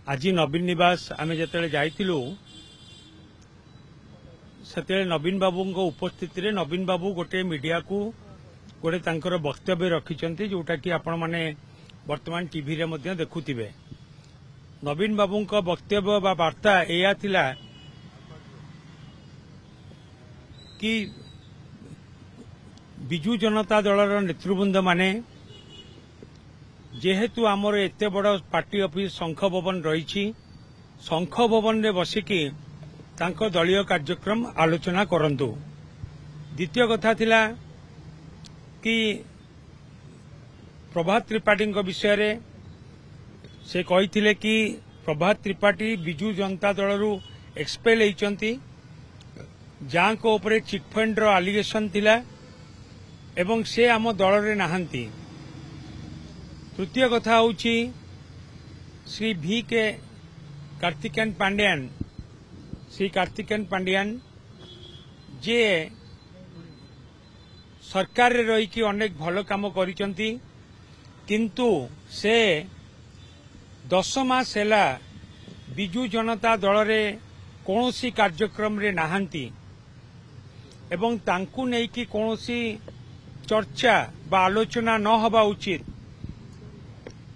आज नवीन निवास आम जो जाइलु से नवीन बाबू उपस्थित नवीन बाबू गोटे मीडिया को गोटे तांकर वक्तव्य रखिंट जोटा कि आपण मैंने वर्तमान टीवी रे देखुथिबे। नवीन बाबू वक्तव्य बा वार्ता या थिला कि बिजु जनता दलर नेतृवृंद माने जेहेतु आमर एते बड़ पार्टी ऑफिस शंख भवन रही शंख भवन रे बसिकी तांको दलीय कार्यक्रम आलोचना करंतु। द्वितीय कथा थिला कि प्रभात त्रिपाठी विषय रे से कही कि प्रभात त्रिपाठी बिजु जनता दलरू एक्सपेल होइचंती जहाँ को ऊपर चिटफंड रो आलिगेशन थिला एवं से आम दल रे नाहंती। तृतीय कथा होची श्री भी के कार्तिकेन पांड्यान श्री कार्तिकेन पांड्यान जे सरकार रे रही कि अनेक भलो काम करिसंती किंतु से 10 मास हैला बिजु जनता दल रे कौनसी कार्यक्रम रे नाहंती एवं तांकु नै कि कौनसी चर्चा बा आलोचना न हवा उचित।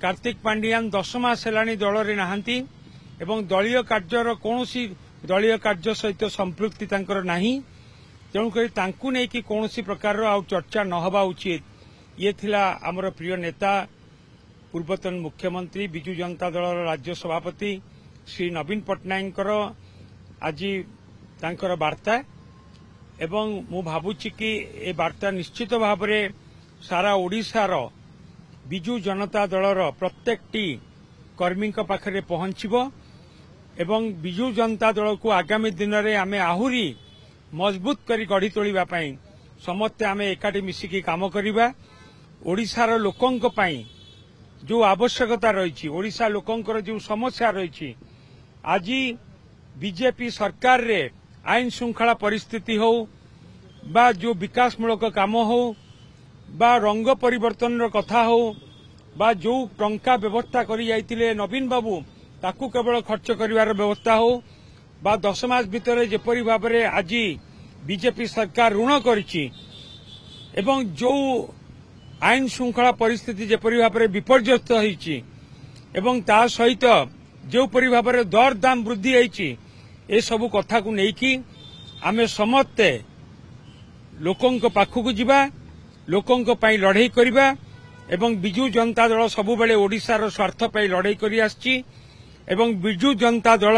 कार्तिक पांड्यान 10 मास हेलानी दल रे नाहंती एवं दलीय कार्यर कौनसी दलीय कार्य सहित संपृक्ति तांकर नाही तेणुकर तांकु नै कि कौनसी प्रकार आउ चर्चा न हवा उचित। ये थिला हमर प्रिय नेता पूर्वतन मुख्यमंत्री बिजु जनता दल राज्य सभापति श्री नवीन पट्टनायक आज तांकर वार्ता एवं मु भाबुची कि ए वार्ता निश्चित भाव में सारा ओडिशार बिजु जनता दलर प्रत्येकटी कर्मी पाखरे पहुंचबो एवं बिजु जनता दल को आगामी दिन में आम आहुरी मजबूत करी गढ़ी तोलिबा पई समस्ते आम एकाठी मिसिकी काम करिबा। ओडिशार लोकंक पई जो आवश्यकता रही ओडिशा लोकंकर जो समस्या रही आज बीजेपी सरकार रे आईन श्रृंखला परिस्थिति हो बा जो विकासमूलक काम हो बा रंग परिवर्तन कथा हो बा जो टंका व्यवस्था करी जाइतिले नवीन बाबू ताकू केवल खर्च करिवार व्यवस्था हो बा 10 मास भितर जेपरी भाव में आज बीजेपी सरकार ऋण करिछि एवं जो आईन श्रृंखला परिस्थिति जेपरी भाव में विपर्यस्त होइछि एवं ता सहित जोपरी भाव में दर दाम वृद्धि होइछि ए सबु कथा को नेकी आमे समस्ते लोकंक पाखकु जिबा लोकंक पई लड़ाई करिबा एवं बिजु जनता दल सबु बेले ओडिशार स्वार्थ पई लड़ाई करि आछि एवं बिजु जनता दल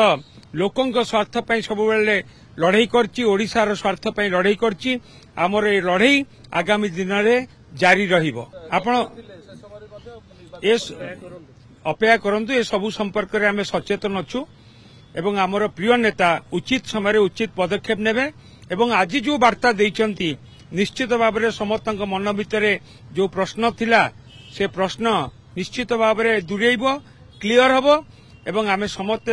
लोकंक स्वार्थ पई सबु बेले लड़ाई करछि ओडिशार स्वार्थ पई लड़ाई करछि। हमर ए लड़ाई आगामी दिन रे जारी रहिबो। आपण अपेक्षा करंतु ए सबु संपर्क रे आमे सचेतन अछु एवं आमर प्रिय नेता उचित समय उचित पदक्षेप नेबे एवं आज जो वार्ता देइचंती निश्चित भाव में समस्त मन भितर जो प्रश्न थिला से प्रश्न निश्चित भाव में दूरेइबो क्लियर हबो एवं आमे समस्त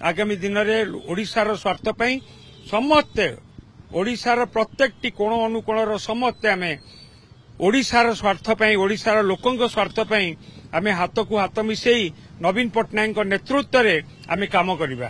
आगामी दिन में ओडिशार स्वार्थ पई समस्त ओडिशार प्रत्येकटी कोण अनुकोणर समस्त आमे ओडिशार स्वार्थ पई ओडिशार लोकंक स्वार्थ पई आमे हाथ को हाथ मिसेई नवीन पट्टनायक नेतृत्व रे आमे काम करिबा।